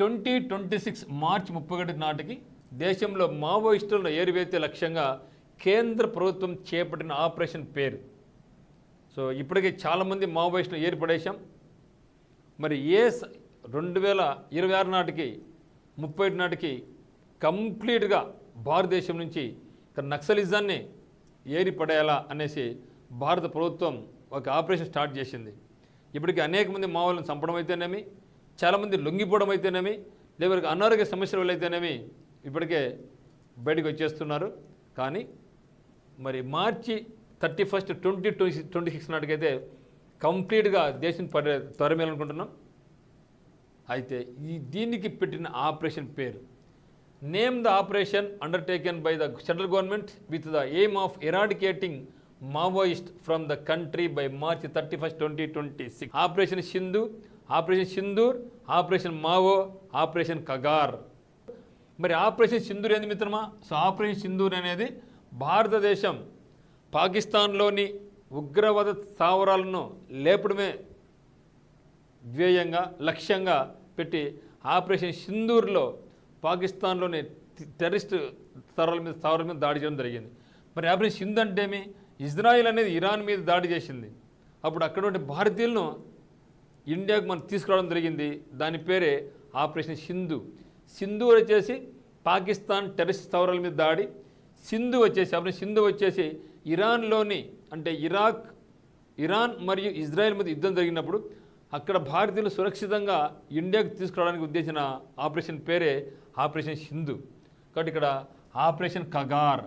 2026 మార్చి 31 నాటికి దేశంలో మావోయిస్టులను ఏరివేసే లక్ష్యంగా కేంద్ర ప్రభుత్వం చేపట్టిన ఆపరేషన్ పేరు. సో ఇప్పటికే చాలామంది మావోయిస్టులు ఏర్పడేశాం. మరి 2026 నాటికి 31 నాటికి కంప్లీట్గా భారతదేశం నుంచి నక్సలిజాన్ని ఏరిపడేయాలా అనేసి భారత ప్రభుత్వం ఒక ఆపరేషన్ స్టార్ట్ చేసింది. ఇప్పటికీ అనేక మంది మావోలను చంపడం అయితేనేమి, చాలామంది లొంగిపోవడం అయితేనేమి, లేదా అనారోగ్య సమస్యల వల్ల అయితేనేమి ఇప్పటికే బయటకు వచ్చేస్తున్నారు. కానీ మరి మార్చి 31, 2026 నాటికైతే కంప్లీట్గా దేశం తరమేయాలనుకుంటున్నాం. అయితే దీనికి పెట్టిన ఆపరేషన్ పేరు, name the operation undertaken by the central government with the aim of eradicating Maoist from the country by March 31, 2026. Operation Sindhu, operation Sindoor, operation Mao, operation Kagar. మరి ఆపరేషన్ సింధూర్ ఏంది మిత్రమా? సో ఆపరేషన్ సింధూర్ అనేది భారతదేశం పాకిస్తాన్లోని ఉగ్రవాద స్థావరాలను లేపడమే ధ్యేయంగా లక్ష్యంగా పెట్టి ఆపరేషన్ సింధూర్లో పాకిస్తాన్లోని టెర్రరిస్ట్ స్థావరాల మీద దాడి చేయడం జరిగింది. మరి ఆపరేషన్ సింధు అంటే ఏమి? ఇజ్రాయిల్ అనేది ఇరాన్ మీద దాడి చేసింది. అప్పుడు అక్కడ ఉండే భారతీయులను ఇండియాకు మనం తీసుకురావడం జరిగింది. దాని పేరే ఆపరేషన్ సింధు. సింధు వచ్చేసి పాకిస్తాన్ టెర్రరిస్ట్ స్థావరాల మీద దాడి. ఆపరేషన్ సింధు వచ్చేసి ఇరాన్లోని అంటే ఇరాన్ మరియు ఇజ్రాయెల్ మధ్య యుద్ధం జరిగినప్పుడు అక్కడ భారతీయులు సురక్షితంగా ఇండియాకు తీసుకురావడానికి ఉద్దేశించిన ఆపరేషన్ పేరే ఆపరేషన్ సింధు. కాబట్టి ఇక్కడ ఆపరేషన్ కగార్.